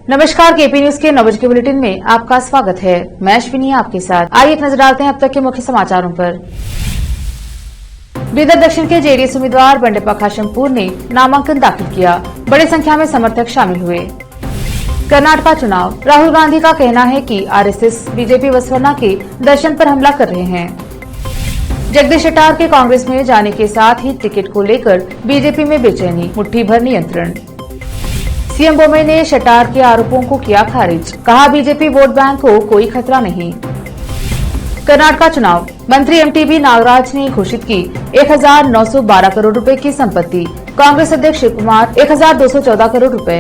नमस्कार, KP news के 9 बजे के बुलेटिन में आपका स्वागत है। मैं अश्विनी आपके साथ। आइए एक नजर डालते हैं अब तक के मुख्य समाचारों पर। बीदर दक्षिण के जेडीएस उम्मीदवार बंडेप्पा खाशमपुर ने नामांकन दाखिल किया। बड़ी संख्या में समर्थक शामिल हुए। कर्नाटक चुनाव, राहुल गांधी का कहना है कि आरएसएस बीजेपी वसवन्ना के दर्शन पर हमला कर रहे हैं। जगदीश शेट्टार के कांग्रेस में जाने के साथ ही टिकट को लेकर बीजेपी में बेचैनी, मुट्ठी भर नियंत्रण। सीएम बोम्मई ने शेट्टार के आरोपों को किया खारिज, कहा बीजेपी वोट बैंक को कोई खतरा नहीं। कर्नाटक चुनाव, मंत्री एमटीबी नागराज ने घोषित की 1912 करोड़ रुपए की संपत्ति। कांग्रेस अध्यक्ष शिव कुमार 1214 करोड़ रुपए।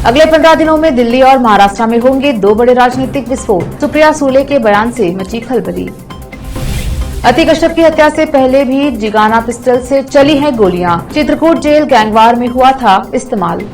अगले 15 दिनों में दिल्ली और महाराष्ट्र में होंगे 2 बड़े राजनीतिक विस्फोट, सुप्रिया सूले के बयान से मची खलबली। अति कश्यप की हत्या से पहले भी जिगाना पिस्टल से चली हैं गोलियां, चित्रकूट जेल गैंगवार में हुआ था इस्तेमाल।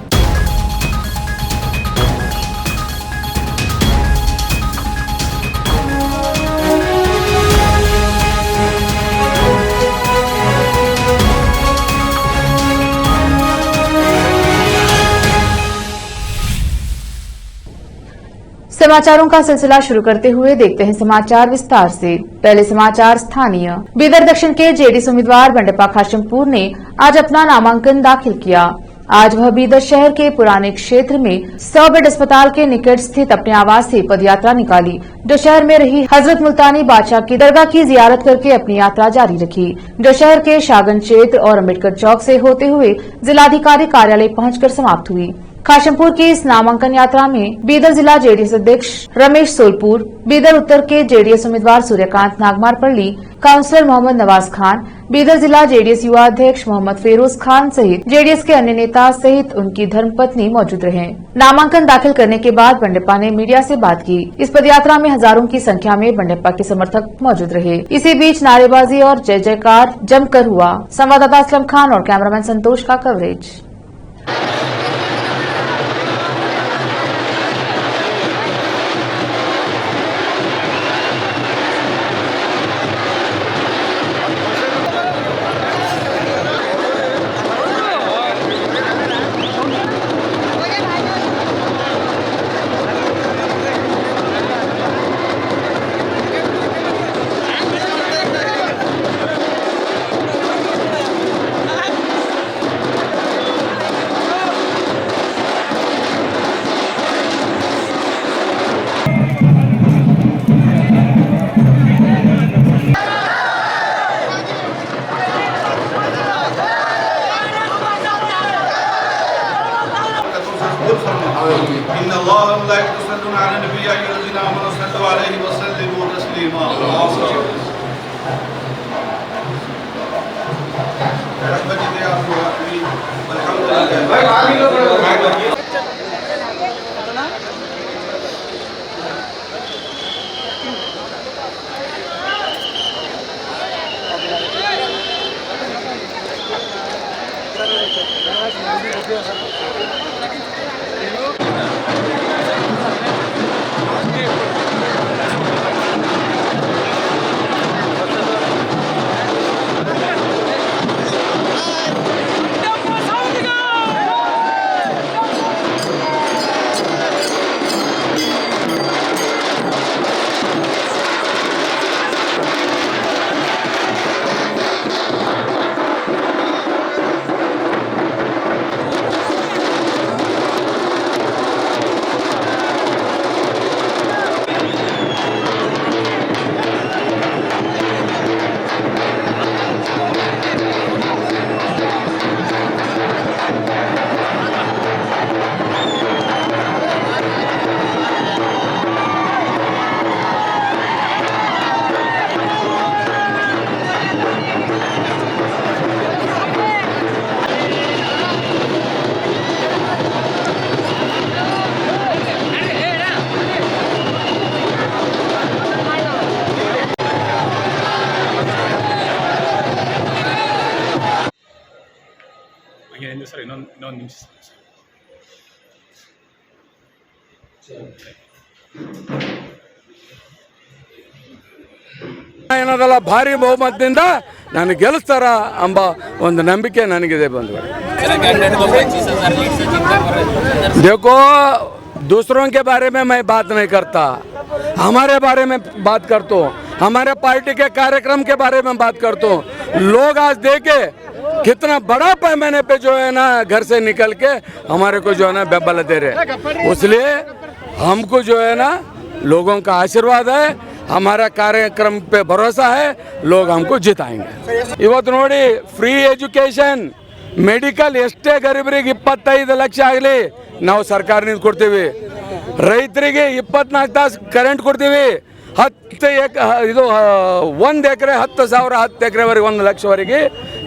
समाचारों का सिलसिला शुरू करते हुए देखते हैं समाचार विस्तार से। पहले समाचार स्थानीय। बीदर दक्षिण के जेडीएस उम्मीदवार बंडेप्पा खाशमपुर ने आज अपना नामांकन दाखिल किया। आज वह बीदर शहर के पुराने क्षेत्र में 100 बेड अस्पताल के निकट स्थित अपने आवास से पदयात्रा निकाली, जो शहर में रही हजरत मुल्तानी बादशाह की दरगाह की जियारत करके अपनी यात्रा जारी रखी, जो शहर के शागन क्षेत्र और अम्बेडकर चौक से होते हुए जिलाधिकारी कार्यालय पहुंचकर समाप्त हुई। खाशमपुर की इस नामांकन यात्रा में बीदर जिला जेडीएस अध्यक्ष रमेश सोलपुर, बीदर उत्तर के जेडीएस उम्मीदवार सूर्यकांत नागमारपल्ली, काउंसलर मोहम्मद नवाज खान, बीदर जिला जेडीएस युवा अध्यक्ष मोहम्मद फेरोज खान सहित जेडीएस के अन्य नेता सहित उनकी धर्मपत्नी मौजूद रहे। नामांकन दाखिल करने के बाद बंडेप्पा ने मीडिया से बात की। इस पदयात्रा में हजारों की संख्या में बंडेप्पा के समर्थक मौजूद रहे। इसी बीच नारेबाजी और जय जयकार जमकर हुआ। संवाददाता असलम खान और कैमरामैन संतोष का कवरेज। ಸರ್ ಇನ್ನೊಂದು ನಿಮಿಷ ಏನದಲ್ಲ ಭಾರಿ ಬಹುಮತದಿಂದ ನಾನು ಗೆಲ್ಲಿಸ್ತಾರ ಎಂಬ ಒಂದು ನಂಬಿಕೆ ನನಗಿದೆ ಬಂಧುಗಳೇ। मेरा कैंडिडेट को 25,000 लीड से जीतता है। देखो, दूसरों के बारे में मैं बात नहीं करता, हमारे बारे में बात करता हूँ, हमारे पार्टी के कार्यक्रम के बारे में बात करता हूँ। लोग आज देखे कितना बड़ा पैमाने पे जो है ना घर से निकल के हमारे को जो है ना बेबल दे रहे, इसलिए हमको जो है ना लोगों का आशीर्वाद है, हमारा कार्यक्रम पे भरोसा है, लोग हमको जिताएंगे। ಇವತ್ತು ನೋಡಿ ಫ್ರೀ ಎಜುಕೇಶನ್ ಮೆಡಿಕಲ್ ಎಷ್ಟೇ ಗರೀಬರಿಗೆ 25 ಲಕ್ಷ ಆಗಲಿ ನಾವು ಸರ್ಕಾರದಿಂದ ಕೊಡ್ತೀವಿ, ರೈತರಿಗೆ 24 ತಾಸು ಕರೆಂಟ್ ಕೊಡ್ತೀವಿ, 1 ಎಕರೆ 10,000 10 ಎಕರೆವರೆಗೆ 1 ಲಕ್ಷವರೆಗೆ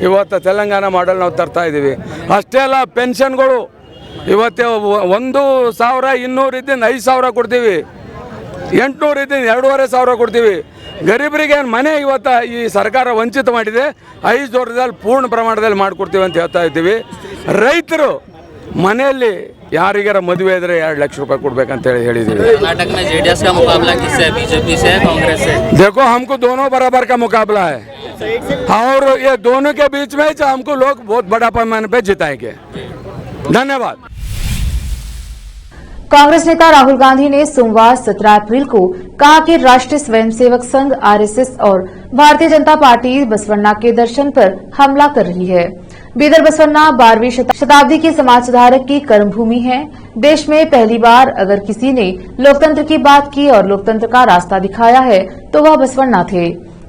ಇವತ್ತು ತೆಲಂಗಾಣ ಮಾಡಲ್ ನಾವು ತರ್ತಾ ಇದ್ದೀವಿ। ಅಷ್ಟೇ ಅಲ್ಲ, ಪೆನ್ಷನ್ಗಳು ಇವತ್ತು 1,200 ಇದ್ದಿಂದ 5,000 ಕೊಡ್ತೀವಿ, 800 ಇದ್ದಿಂದ 2,500 ಕೊಡ್ತೀವಿ। ಗರೀಬರಿಗೆ ಮನೆ ಇವತ್ತು ಈ ಸರ್ಕಾರ ವಂಚಿತ ಮಾಡಿದೆ, 5 ವರ್ಷದಲ್ಲಿ ಪೂರ್ಣ ಪ್ರಮಾಣದಲ್ಲಿ ಮಾಡಿಕೊಡ್ತೀವಿ ಅಂತ ಹೇಳ್ತಾ ಇದ್ದೀವಿ। ರೈತರು ಮನೆಯಲ್ಲಿ ಯಾರಿಗಾರ ಮದುವೆ ಇದ್ರೆ 2 ಲಕ್ಷ ರೂಪಾಯಿ ಕೊಡ್ಬೇಕಂತ ಹೇಳಿದ್ದೀವಿ। कर्नाटक में जेडीएस का मुकाबला किससे है, बीजेपी से है, कांग्रेस से? देखो, हमको दोनों बराबर का मुकाबला है और ये दोनों के बीच में हमको लोग बहुत बड़ा पैमाने पे जिताएंगे। धन्यवाद। कांग्रेस नेता राहुल गांधी ने सोमवार 17 अप्रैल को कहा कि राष्ट्रीय स्वयंसेवक संघ आरएसएस और भारतीय जनता पार्टी बसवन्ना के दर्शन पर हमला कर रही है। बीदर बसवन्ना 12वीं शताब्दी के समाज सुधारक की कर्मभूमि है। देश में पहली बार अगर किसी ने लोकतंत्र की बात की और लोकतंत्र का रास्ता दिखाया है तो वह बसवन्ना थे।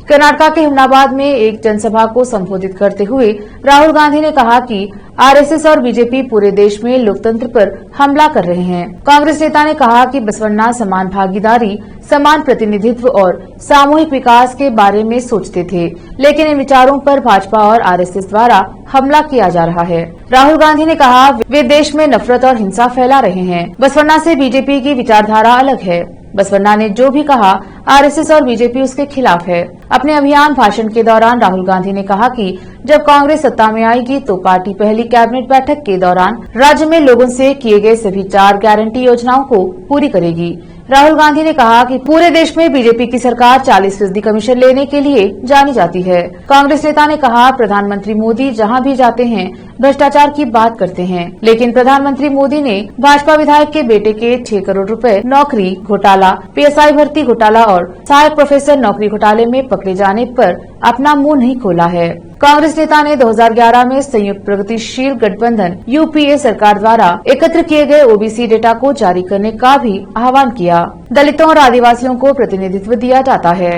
कर्नाटक के हुमनाबाद में एक जनसभा को संबोधित करते हुए राहुल गांधी ने कहा कि आरएसएस और बीजेपी पूरे देश में लोकतंत्र पर हमला कर रहे हैं। कांग्रेस नेता ने कहा कि बसवन्ना समान भागीदारी, समान प्रतिनिधित्व और सामूहिक विकास के बारे में सोचते थे, लेकिन इन विचारों पर भाजपा और आरएसएस द्वारा हमला किया जा रहा है। राहुल गांधी ने कहा वे देश में नफरत और हिंसा फैला रहे हैं। बसवन्ना से बीजेपी की विचारधारा अलग है। बसवन्ना ने जो भी कहा आरएसएस और बीजेपी उसके खिलाफ है। अपने अभियान भाषण के दौरान राहुल गांधी ने कहा कि जब कांग्रेस सत्ता में आएगी तो पार्टी पहली कैबिनेट बैठक के दौरान राज्य में लोगों से किए गए सभी 4 गारंटी योजनाओं को पूरी करेगी। राहुल गांधी ने कहा कि पूरे देश में बीजेपी की सरकार 40% कमीशन लेने के लिए जानी जाती है। कांग्रेस नेता ने कहा प्रधानमंत्री मोदी जहां भी जाते हैं भ्रष्टाचार की बात करते हैं, लेकिन प्रधानमंत्री मोदी ने भाजपा विधायक के बेटे के 6 करोड़ रुपए नौकरी घोटाला, पीएसआई भर्ती घोटाला और सहायक प्रोफेसर नौकरी घोटाले में पकड़े जाने पर अपना मुंह नहीं खोला है। कांग्रेस नेता ने 2011 में संयुक्त प्रगतिशील गठबंधन यूपीए सरकार द्वारा एकत्र किए गए ओबीसी डेटा को जारी करने का भी आह्वान किया। दलितों और आदिवासियों को प्रतिनिधित्व दिया जाता है।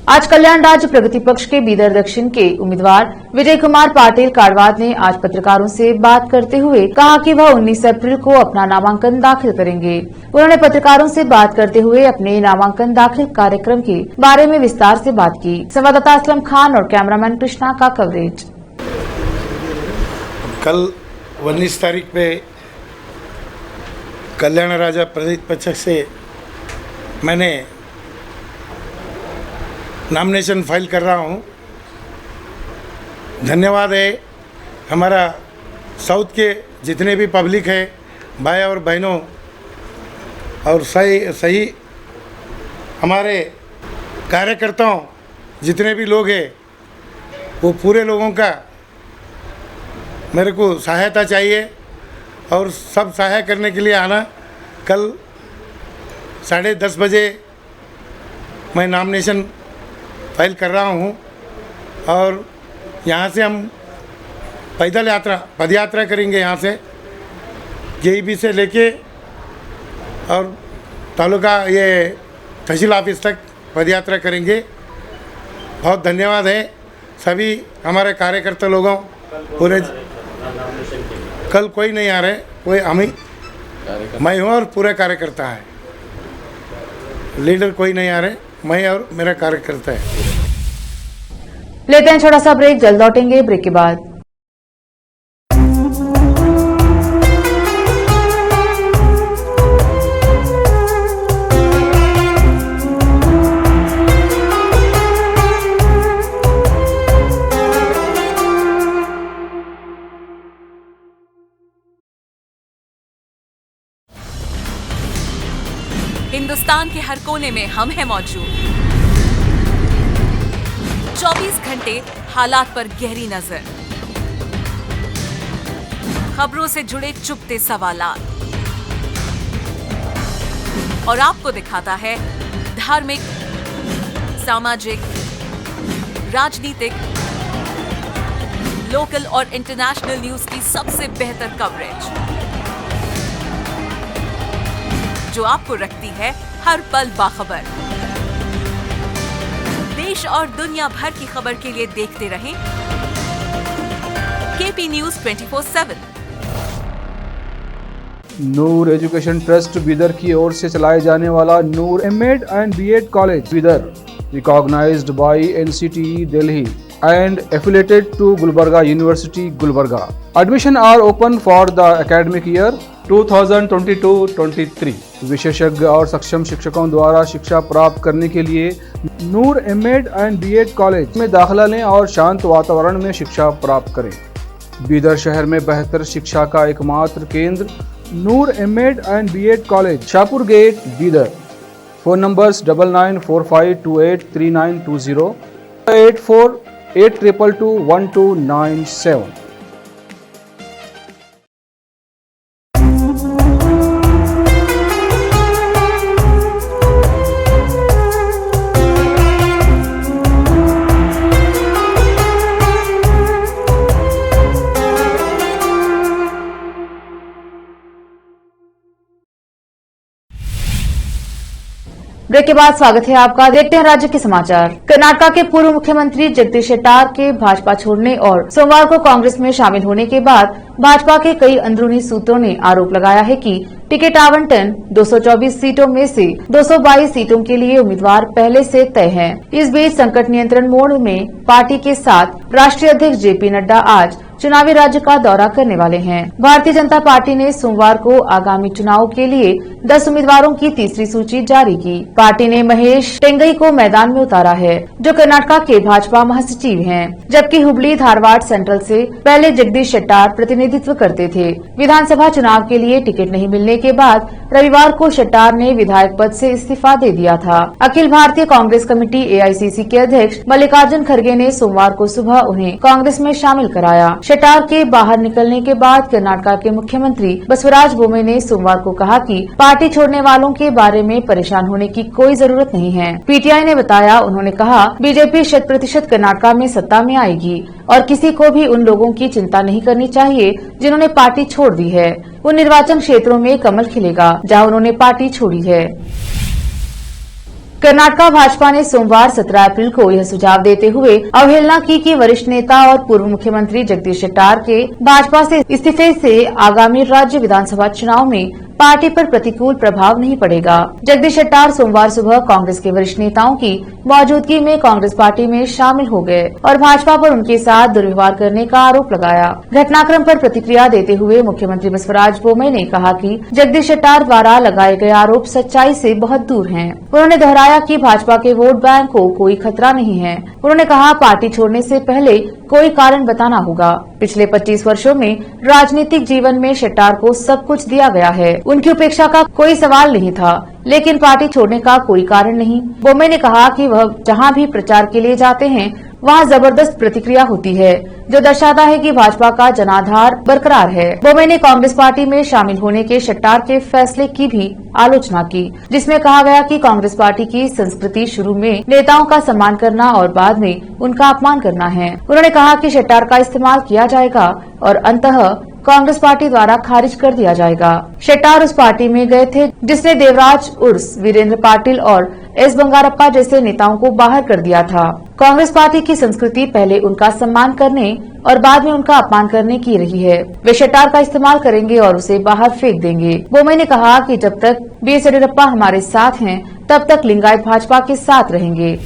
आज कल्याण राज्य प्रगति पक्ष के बीदर दक्षिण के उम्मीदवार विजय कुमार पाटिल काड़वाद ने आज पत्रकारों से बात करते हुए कहा कि वह 19 अप्रैल को अपना नामांकन दाखिल करेंगे। उन्होंने पत्रकारों से बात करते हुए अपने नामांकन दाखिल कार्यक्रम के बारे में विस्तार से बात की। संवाददाता असलम खान और कैमरामैन कृष्णा का कवरेज। कल 19 तारीख पे कल्याण राजा प्रगति पक्ष से मैंने नॉमिनेशन फाइल कर रहा हूँ। धन्यवाद है हमारा साउथ के जितने भी पब्लिक है, भाई और बहनों, और सही हमारे कार्यकर्ताओं जितने भी लोग हैं, वो पूरे लोगों का मेरे को सहायता चाहिए और सब सहायता करने के लिए आना। कल 10:30 बजे मैं नॉमिनेशन फाइल कर रहा हूँ और यहाँ से हम पद यात्रा करेंगे, यहाँ से जेईबी से लेके और तालुका ये तहसील ऑफिस तक पद यात्रा करेंगे। बहुत धन्यवाद है सभी हमारे कार्यकर्ता लोगों। पूरे कल कोई नहीं आ रहे, कोई हम ही मैं हूँ और पूरे कार्यकर्ता है। लीडर कोई नहीं आ रहे, मैं और मेरा कार्यकर्ता है। लेते हैं छोटा सा ब्रेक, जल्द लौटेंगे ब्रेक के बाद। हिंदुस्तान के हर कोने में हम हैं मौजूद। 24 घंटे हालात पर गहरी नजर, खबरों से जुड़े चुपते सवालात और आपको दिखाता है धार्मिक, सामाजिक, राजनीतिक, लोकल और इंटरनेशनल न्यूज की सबसे बेहतर कवरेज जो आपको रखती है हर पल बाखबर। देश और दुनिया भर की खबर के लिए देखते रहें KP news 24/7। Noor education trust Bidar की ओर से चलाए जाने वाला Noor MEd and BEd college Bidar, recognised by NCTE Delhi and affiliated to Gulbarga University, Gulbarga. Admission are open for the academic year 2022-23. विशेषज्ञ और सक्षम शिक्षकों द्वारा शिक्षा प्राप्त करने के लिए नूर एमएड एंड बीएड कॉलेज में दाखिला लें और शांत वातावरण में शिक्षा प्राप्त करें। बीदर शहर में बेहतर शिक्षा का एकमात्र केंद्र Noor MEd and BEd college, Shahpur gate, Bidar. Phone numbers 9945283920, 8482221297। Break के बाद स्वागत है आपका। देखते हैं राज्य के समाचार। कर्नाटक के पूर्व मुख्यमंत्री जगदीश शेट्टार के भाजपा छोड़ने और सोमवार को कांग्रेस में शामिल होने के बाद भाजपा के कई अंदरूनी सूत्रों ने आरोप लगाया है कि टिकट आवंटन 224 सीटों में से 222 सीटों के लिए उम्मीदवार पहले से तय हैं। इस बीच संकट नियंत्रण मोड में पार्टी के साथ राष्ट्रीय अध्यक्ष जेपी नड्डा आज चुनावी राज्य का दौरा करने वाले हैं। भारतीय जनता पार्टी ने सोमवार को आगामी चुनाव के लिए 10 उम्मीदवारों की तीसरी सूची जारी की। पार्टी ने महेश टेंगई को मैदान में उतारा है, जो कर्नाटक के भाजपा महासचिव हैं, जबकि हुबली धारवाड़ सेंट्रल से पहले जगदीश शेट्टार प्रतिनिधित्व करते थे। विधानसभा चुनाव के लिए टिकट नहीं मिलने के बाद रविवार को शेट्टार ने विधायक पद से इस्तीफा दे दिया था। अखिल भारतीय कांग्रेस कमेटी एआईसीसी के अध्यक्ष मल्लिकार्जुन खड़गे ने सोमवार को सुबह उन्हें कांग्रेस में शामिल कराया। शेट्टार के बाहर निकलने के बाद कर्नाटक के मुख्यमंत्री बसवराज बोम्मई ने सोमवार को कहा कि पार्टी छोड़ने वालों के बारे में परेशान होने की कोई जरूरत नहीं है। पीटीआई ने बताया, उन्होंने कहा, बीजेपी 100% कर्नाटक में सत्ता में आएगी और किसी को भी उन लोगों की चिंता नहीं करनी चाहिए जिन्होंने पार्टी छोड़ दी है। उन निर्वाचन क्षेत्रों में कमल खिलेगा जहां उन्होंने पार्टी छोड़ी है। कर्नाटक भाजपा ने सोमवार 17 अप्रैल को यह सुझाव देते हुए अवहेलना की कि वरिष्ठ नेता और पूर्व मुख्यमंत्री जगदीश शेट्टार के भाजपा से इस्तीफे से आगामी राज्य विधानसभा चुनाव में पार्टी पर प्रतिकूल प्रभाव नहीं पड़ेगा। जगदीश शेट्टार सोमवार सुबह कांग्रेस के वरिष्ठ नेताओं की मौजूदगी में कांग्रेस पार्टी में शामिल हो गए और भाजपा पर उनके साथ दुर्व्यवहार करने का आरोप लगाया। घटनाक्रम पर प्रतिक्रिया देते हुए मुख्यमंत्री बसवराज बोम्मई ने कहा कि जगदीश शेट्टार द्वारा लगाए गए आरोप सच्चाई से बहुत दूर हैं। उन्होंने दोहराया कि भाजपा के वोट बैंक को कोई खतरा नहीं है। उन्होंने कहा, पार्टी छोड़ने से पहले कोई कारण बताना होगा। पिछले 25 वर्षों में राजनीतिक जीवन में शेट्टार को सब कुछ दिया गया है। उनकी उपेक्षा का कोई सवाल नहीं था, लेकिन पार्टी छोड़ने का कोई कारण नहीं। बोम्मई ने कहा कि वह जहां भी प्रचार के लिए जाते हैं वहां जबरदस्त प्रतिक्रिया होती है, जो दर्शाता है कि भाजपा का जनाधार बरकरार है। बोम्मई ने कांग्रेस पार्टी में शामिल होने के शेट्टार के फैसले की भी आलोचना की, जिसमें कहा गया कि कांग्रेस पार्टी की संस्कृति शुरू में नेताओं का सम्मान करना और बाद में उनका अपमान करना है। उन्होंने कहा कि शेट्टार का इस्तेमाल किया जाएगा और अंततः कांग्रेस पार्टी द्वारा खारिज कर दिया जाएगा। शेट्टार उस पार्टी में गए थे जिसने देवराज उर्स वीरेंद्र पाटिल और एस बंगारप्पा जैसे नेताओं को बाहर कर दिया था। कांग्रेस पार्टी की संस्कृति पहले उनका सम्मान करने और बाद में उनका अपमान करने की रही है। वे शेट्टार का इस्तेमाल करेंगे और उसे बाहर फेंक देंगे। बोम्मई ने कहा कि जब तक बीएस येडियुरप्पा हमारे साथ हैं, तब तक लिंगायत भाजपा के साथ रहेंगे।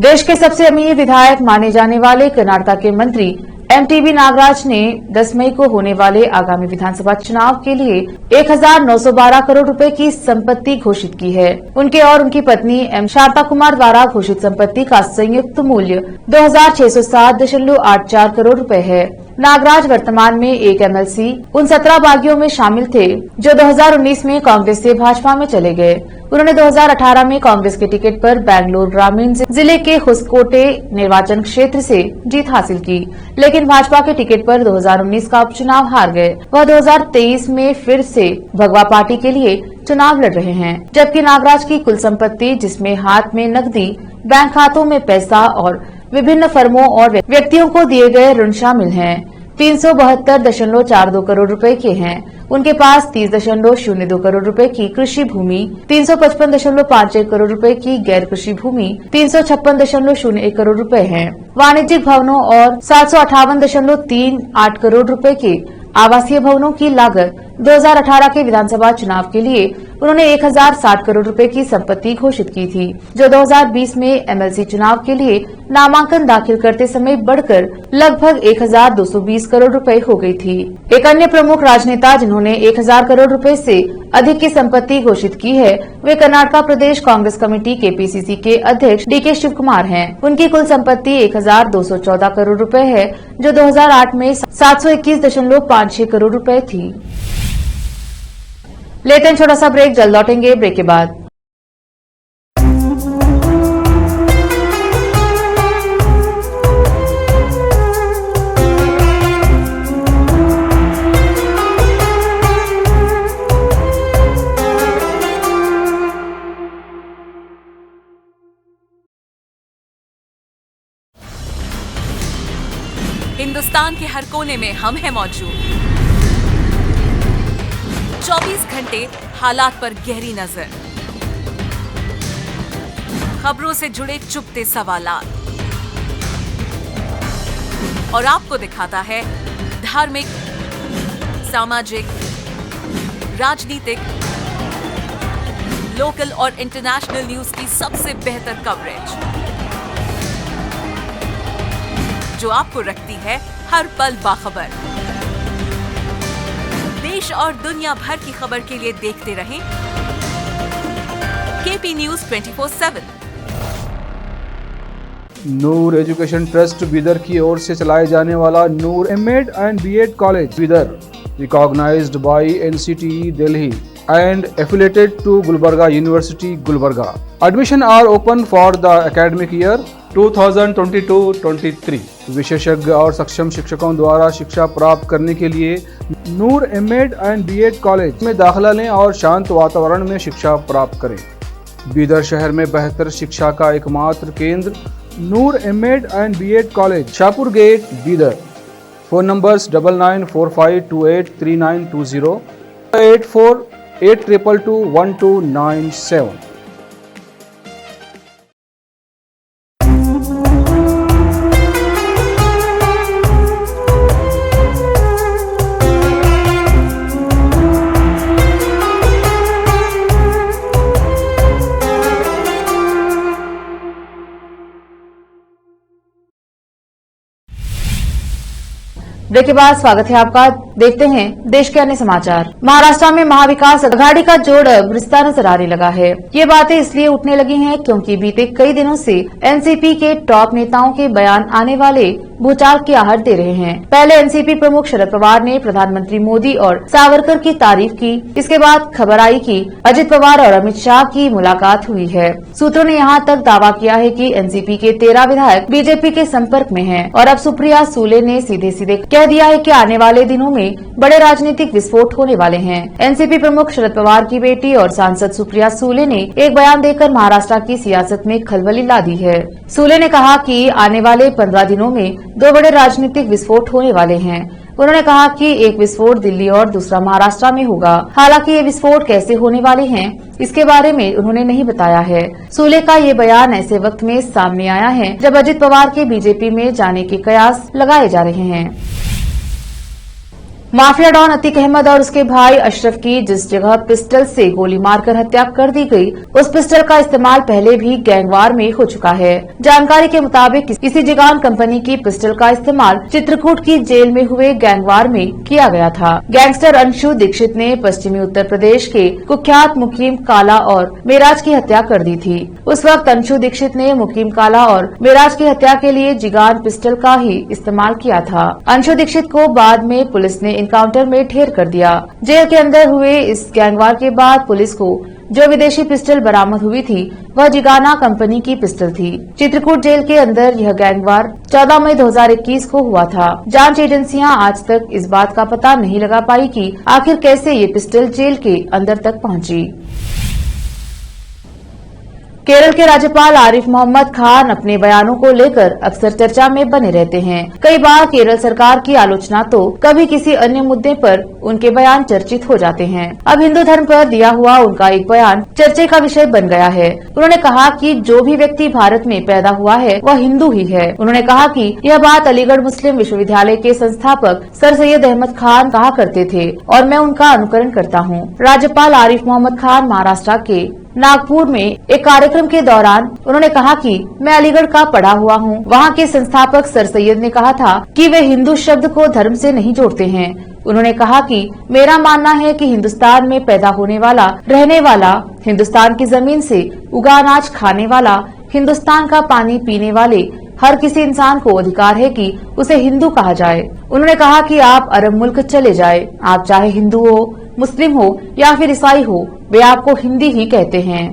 देश के सबसे अमीर विधायक माने जाने वाले कर्नाटक के मंत्री एमटीबी नागराज ने 10 मई को होने वाले आगामी विधानसभा चुनाव के लिए 1912 करोड़ रुपए की संपत्ति घोषित की है। उनके और उनकी पत्नी एम शारदा कुमार द्वारा घोषित संपत्ति का संयुक्त मूल्य 2607.84 करोड़ रुपए है। नागराज वर्तमान में एक एमएलसी उन 17 बागियों में शामिल थे जो 2019 में कांग्रेस से भाजपा में चले गए। उन्होंने 2018 में कांग्रेस के टिकट पर बेंगलुरु ग्रामीण जिले के हुसकोटे निर्वाचन क्षेत्र से जीत हासिल की, लेकिन भाजपा के टिकट पर 2019 का उपचुनाव हार गए। वह 2023 में फिर से भगवा पार्टी के लिए चुनाव लड़ रहे हैं, जबकि नागराज की कुल संपत्ति, जिसमें हाथ में नकदी, बैंक खातों में पैसा और विभिन्न फर्मों और व्यक्तियों को दिए गए ऋण शामिल हैं, 372.42 करोड़ रुपए के हैं। उनके पास 30.02 करोड़ रुपए की कृषि भूमि, 355.51 करोड़ रुपए की गैर कृषि भूमि, 356.01 करोड़ रुपए हैं। वाणिज्यिक भवनों और 758.38 करोड़ रुपए के आवासीय भवनों की लागत 2018 के विधानसभा चुनाव के लिए उन्होंने 1060 करोड़ रुपए की संपत्ति घोषित की थी, जो 2020 में एमएलसी चुनाव के लिए नामांकन दाखिल करते समय बढ़कर लगभग 1220 करोड़ रुपए हो गई थी। एक अन्य प्रमुख राजनेता जिन्होंने 1000 करोड़ रुपए से अधिक की संपत्ति घोषित की है, वे कर्नाटक प्रदेश कांग्रेस कमेटी केपीसीसी के अध्यक्ष डीके शिव कुमार हैं। उनकी कुल संपत्ति 1214 करोड़ रुपए है, जो 2008 में 721.56 करोड़ रुपए थी। लेते हैं छोटा सा ब्रेक, जल्द लौटेंगे ब्रेक के बाद। हिंदुस्तान के हर कोने में हम हैं मौजूद। 24 घंटे हालात पर गहरी नजर, खबरों से जुड़े चुपते सवालात, और आपको दिखाता है धार्मिक, सामाजिक, राजनीतिक, लोकल और इंटरनेशनल न्यूज की सबसे बेहतर कवरेज, जो आपको रखती है हर पल बाखबर। देश और दुनिया भर की खबर के लिए देखते रहें KP news 24/7। Noor education trust Bidar की ओर से चलाए जाने वाला Noor MEd and BEd college Bidar, recognised by NCTE Delhi and affiliated to Gulbarga University, Gulbarga. Admission are open for the academic year 2022-23. विशेषज्ञ और सक्षम शिक्षकों द्वारा शिक्षा प्राप्त करने के लिए नूर एमएड एंड बीएड कॉलेज में दाखिला लें और शांत वातावरण में शिक्षा प्राप्त करें। बीदर शहर में बेहतर शिक्षा का एकमात्र केंद्र Noor MEd and BEd college, Shahpur gate, Bidar. Phone numbers 9945283920, 8482221297। Break के बाद स्वागत है आपका। देखते हैं देश के अन्य समाचार। महाराष्ट्र में महाविकास अघाड़ी का जोड़ अब रिश्ता नजर आने लगा है। ये बातें इसलिए उठने लगी हैं क्योंकि बीते कई दिनों से एनसीपी के टॉप नेताओं के बयान आने वाले भूचाल की आहट दे रहे हैं। पहले एनसीपी प्रमुख शरद पवार ने प्रधानमंत्री मोदी और सावरकर की तारीफ की। इसके बाद खबर आई कि अजित पवार और अमित शाह की मुलाकात हुई है। सूत्रों ने यहाँ तक दावा किया है कि एनसीपी के 13 विधायक बीजेपी के संपर्क में हैं और अब सुप्रिया सुले ने सीधे सीधे कह दिया है कि आने वाले दिनों में बड़े राजनीतिक विस्फोट होने वाले हैं। एनसीपी प्रमुख शरद पवार की बेटी और सांसद सुप्रिया सुले ने एक बयान देकर महाराष्ट्र की सियासत में खलबली ला दी है। सुले ने कहा कि आने वाले 15 दिनों में 2 बड़े राजनीतिक विस्फोट होने वाले हैं। उन्होंने कहा कि एक विस्फोट दिल्ली और दूसरा महाराष्ट्र में होगा। हालांकि ये विस्फोट कैसे होने वाले हैं, इसके बारे में उन्होंने नहीं बताया है। सूले का ये बयान ऐसे वक्त में सामने आया है जब अजित पवार के बीजेपी में जाने के कयास लगाए जा रहे हैं। माफिया डॉन अतीक अहमद और उसके भाई अशरफ की जिस जगह पिस्टल से गोली मारकर हत्या कर दी गई, उस पिस्टल का इस्तेमाल पहले भी गैंगवार में हो चुका है। जानकारी के मुताबिक इसी जिगान कंपनी की पिस्टल का इस्तेमाल चित्रकूट की जेल में हुए गैंगवार में किया गया था। गैंगस्टर अंशु दीक्षित ने पश्चिमी उत्तर प्रदेश के कुख्यात मुकीम काला और मेराज की हत्या कर दी थी। उस वक्त अंशु दीक्षित ने मुकीम काला और मेराज की हत्या के लिए जिगान पिस्टल का ही इस्तेमाल किया था। अंशु दीक्षित को बाद में पुलिस ने इनकाउंटर में ढेर कर दिया। जेल के अंदर हुए इस गैंगवार के बाद पुलिस को जो विदेशी पिस्टल बरामद हुई थी वह जिगाना कंपनी की पिस्टल थी। चित्रकूट जेल के अंदर यह गैंगवार 14 मई 2021 को हुआ था। जांच एजेंसियां आज तक इस बात का पता नहीं लगा पाई कि आखिर कैसे ये पिस्टल जेल के अंदर तक पहुंची। केरल के राज्यपाल आरिफ मोहम्मद खान अपने बयानों को लेकर अक्सर चर्चा में बने रहते हैं। कई बार केरल सरकार की आलोचना तो कभी किसी अन्य मुद्दे पर उनके बयान चर्चित हो जाते हैं। अब हिंदू धर्म पर दिया हुआ उनका एक बयान चर्चे का विषय बन गया है। उन्होंने कहा कि जो भी व्यक्ति भारत में पैदा हुआ है वह हिंदू ही है। उन्होंने कहा कि यह बात अलीगढ़ मुस्लिम विश्वविद्यालय के संस्थापक सर सैयद अहमद खान कहा करते थे और मैं उनका अनुकरण करता हूँ। राज्यपाल आरिफ मोहम्मद खान महाराष्ट्र के नागपुर में एक कार्यक्रम के दौरान उन्होंने कहा कि मैं अलीगढ़ का पढ़ा हुआ हूँ। वहाँ के संस्थापक सर सैयद ने कहा था कि वे हिंदू शब्द को धर्म से नहीं जोड़ते हैं। उन्होंने कहा कि मेरा मानना है कि हिंदुस्तान में पैदा होने वाला, रहने वाला, हिंदुस्तान की जमीन से उगा अनाज खाने वाला, हिंदुस्तान का पानी पीने वाले हर किसी इंसान को अधिकार है कि उसे हिंदू कहा जाए। उन्होंने कहा कि आप अरब मुल्क चले जाए, आप चाहे हिंदू हो, मुस्लिम हो या फिर ईसाई हो, वे आपको हिंदी ही कहते हैं।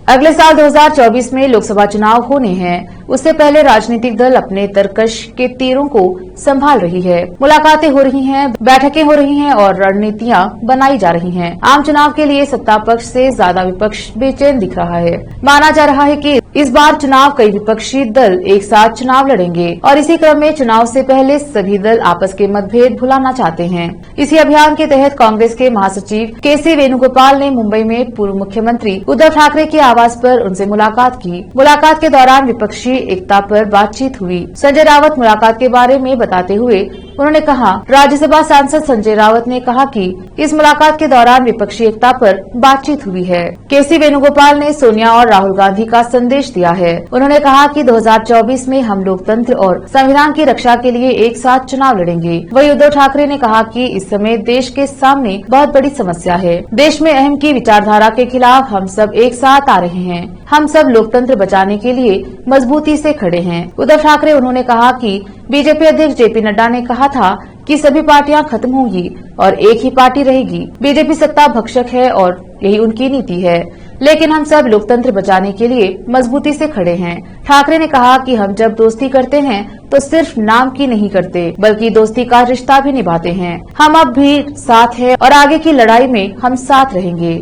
अगले साल 2024 में लोकसभा चुनाव होने हैं। उससे पहले राजनीतिक दल अपने तरकश के तीरों को संभाल रही है। मुलाकातें हो रही हैं, बैठकें हो रही हैं और रणनीतियां बनाई जा रही हैं। आम चुनाव के लिए सत्ता पक्ष से ज्यादा विपक्ष बेचैन दिख रहा है। माना जा रहा है कि इस बार चुनाव कई विपक्षी दल एक साथ चुनाव लड़ेंगे और इसी क्रम में चुनाव से पहले सभी दल आपस के मतभेद भुलाना चाहते हैं। इसी अभियान के तहत कांग्रेस के महासचिव केसी वेणुगोपाल ने मुंबई में पूर्व मुख्यमंत्री उद्धव ठाकरे के आवास पर उनसे मुलाकात की। मुलाकात के दौरान विपक्षी एकता पर बातचीत हुई। संजय रावत मुलाकात के बारे में बताते हुए उन्होंने कहा, राज्यसभा सांसद संजय रावत ने कहा कि इस मुलाकात के दौरान विपक्षी एकता पर बातचीत हुई है। केसी वेणुगोपाल ने सोनिया और राहुल गांधी का संदेश दिया है। उन्होंने कहा कि 2024 में हम लोकतंत्र और संविधान की रक्षा के लिए एक साथ चुनाव लड़ेंगे। वहीं उद्धव ठाकरे ने कहा कि इस समय देश के सामने बहुत बड़ी समस्या है। देश में अहम की विचारधारा के खिलाफ हम सब एक साथ आ रहे हैं। हम सब लोकतंत्र बचाने के लिए मजबूती से खड़े हैं। उद्धव ठाकरे उन्होंने कहा कि बीजेपी अध्यक्ष जेपी नड्डा ने कहा था कि सभी पार्टियां खत्म होंगी और एक ही पार्टी रहेगी। बीजेपी सत्ता भक्षक है और यही उनकी नीति है, लेकिन हम सब लोकतंत्र बचाने के लिए मजबूती से खड़े हैं। ठाकरे ने कहा कि हम जब दोस्ती करते हैं तो सिर्फ नाम की नहीं करते, बल्कि दोस्ती का रिश्ता भी निभाते हैं। हम अब भी साथ हैं और आगे की लड़ाई में हम साथ रहेंगे।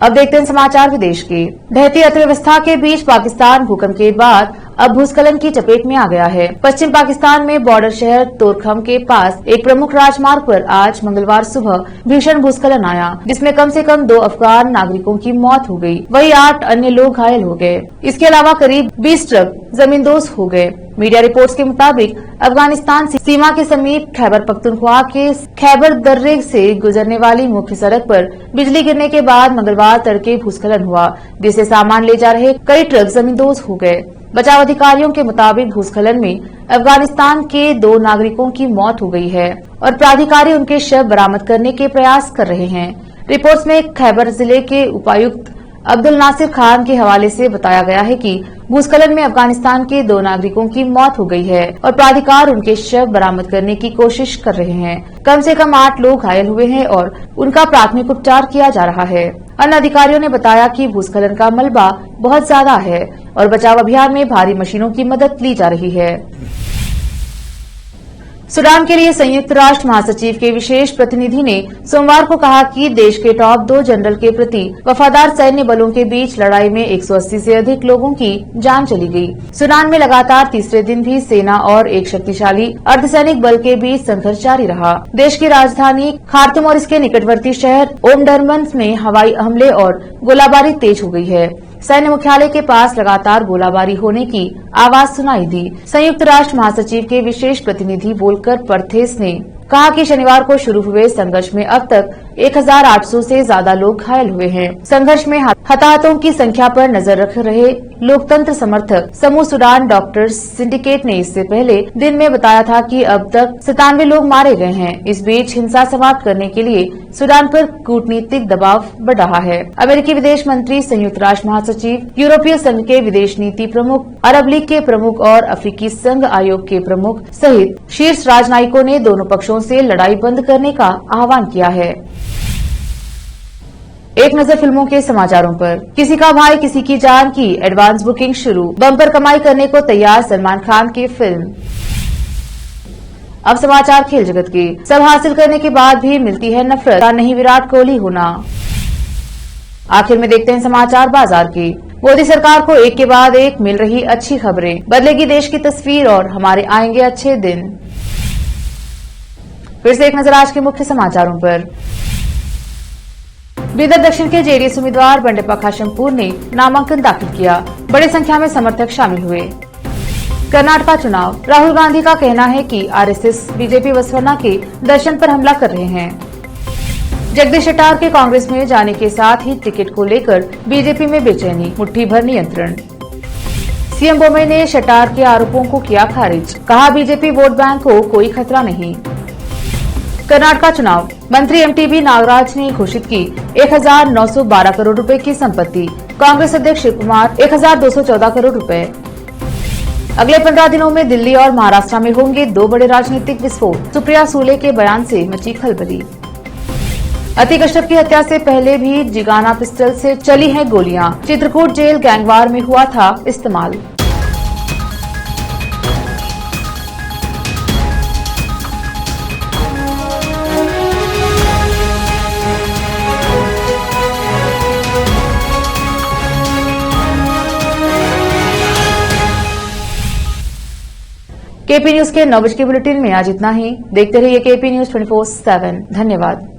अब देखते हैं समाचार विदेश के। ढहती अर्थव्यवस्था के बीच पाकिस्तान भूकंप के बाद अब भूस्खलन की चपेट में आ गया है। पश्चिम पाकिस्तान में बॉर्डर शहर तोरखम के पास एक प्रमुख राजमार्ग पर आज मंगलवार सुबह भीषण भूस्खलन आया, जिसमें कम से कम 2 अफगान नागरिकों की मौत हो गई। वहीं 8 अन्य लोग घायल हो गए। इसके अलावा करीब 20 ट्रक जमींदोज हो गए। मीडिया रिपोर्ट्स के मुताबिक अफगानिस्तान सीमा के समीप खैबर पख्तूनख्वा के खैबर दर्रे से गुजरने वाली मुख्य सड़क पर बिजली गिरने के बाद मंगलवार तड़के भूस्खलन हुआ, जिससे सामान ले जा रहे कई ट्रक जमींदोज हो गए। बचाव अधिकारियों के मुताबिक भूस्खलन में अफगानिस्तान के 2 नागरिकों की मौत हो गई है और प्राधिकारी उनके शव बरामद करने के प्रयास कर रहे हैं। रिपोर्ट्स में खैबर जिले के उपायुक्त अब्दुल नासिर खान के हवाले से बताया गया है कि भूस्खलन में अफगानिस्तान के 2 नागरिकों की मौत हो गई है और प्राधिकार उनके शव बरामद करने की कोशिश कर रहे हैं। कम से कम 8 लोग घायल हुए हैं और उनका प्राथमिक उपचार किया जा रहा है। अन्य अधिकारियों ने बताया कि भूस्खलन का मलबा बहुत ज्यादा है और बचाव अभियान में भारी मशीनों की मदद ली जा रही है। सूडान के लिए संयुक्त राष्ट्र महासचिव के विशेष प्रतिनिधि ने सोमवार को कहा कि देश के टॉप 2 जनरल के प्रति वफादार सैन्य बलों के बीच लड़ाई में 180 से अधिक लोगों की जान चली गई। सूडान में लगातार तीसरे दिन भी सेना और एक शक्तिशाली अर्धसैनिक बल के बीच संघर्ष जारी रहा। देश की राजधानी खार्तूम और इसके निकटवर्ती शहर ओमडुरमन में हवाई हमले और गोलाबारी तेज हो गई है। सैन्य मुख्यालय के पास लगातार गोलाबारी होने की आवाज सुनाई दी। संयुक्त राष्ट्र महासचिव के विशेष प्रतिनिधि वोल्कर परथेस ने कहा कि शनिवार को शुरू हुए संघर्ष में अब तक 1800 से ज्यादा लोग घायल हुए हैं। संघर्ष में हताहतों की संख्या पर नजर रख रहे लोकतंत्र समर्थक समूह सूडान डॉक्टर्स सिंडिकेट ने इससे पहले दिन में बताया था कि अब तक 97 लोग मारे गए हैं। इस बीच हिंसा समाप्त करने के लिए सूडान पर कूटनीतिक दबाव बढ़ रहा है। अमेरिकी विदेश मंत्री, संयुक्त राष्ट्र महासचिव, यूरोपीय संघ के विदेश नीति प्रमुख, अरब लीग के प्रमुख और अफ्रीकी संघ आयोग के प्रमुख सहित शीर्ष राजनयिकों ने दोनों पक्षों से लड़ाई बंद करने का आह्वान किया है। एक नजर फिल्मों के समाचारों पर। किसी का भाई किसी की जान की एडवांस बुकिंग शुरू, बम्पर कमाई करने को तैयार सलमान खान की फिल्म। अब समाचार खेल जगत के। सब हासिल करने के बाद भी मिलती है नफरत, नहीं विराट कोहली होना। आखिर में देखते हैं समाचार बाजार के। मोदी सरकार को एक के बाद एक मिल रही अच्छी खबरें, बदलेगी देश की तस्वीर और हमारे आएंगे अच्छे दिन। फिर से एक नजर आज के मुख्य समाचारों पर। बीदर दक्षिण के जेडीएस उम्मीदवार बंडेप्पा खाशेमपुर ने नामांकन दाखिल किया। बड़ी संख्या में समर्थक शामिल हुए। कर्नाटका चुनाव। राहुल गांधी का कहना है कि आरएसएस बीजेपी वसवन्ना के दर्शन पर हमला कर रहे हैं। जगदीश शेट्टार के कांग्रेस में जाने के साथ ही टिकट को लेकर बीजेपी में बेचैनी, मुट्ठी भर नियंत्रण। सीएम बोम्मई ने शेट्टार के आरोपों को किया खारिज, कहा बीजेपी वोट बैंक को कोई खतरा नहीं। कर्नाटका चुनाव। मंत्री एमटीबी नागराज ने घोषित की 1912 करोड़ रुपए की संपत्ति। कांग्रेस अध्यक्ष शिव कुमार 1214 करोड़ रुपए। अगले 15 दिनों में दिल्ली और महाराष्ट्र में होंगे 2 बड़े राजनीतिक विस्फोट। सुप्रिया सूले के बयान से मची खलबली। अतीक अशरफ की हत्या से पहले भी जिगाना पिस्टल से चली हैं गोलियां। चित्रकूट जेल गैंगवार में हुआ था इस्तेमाल। केपी न्यूज के 9 बजे के बुलेटिन में आज इतना ही। देखते रहिए केपी न्यूज 24/7। धन्यवाद।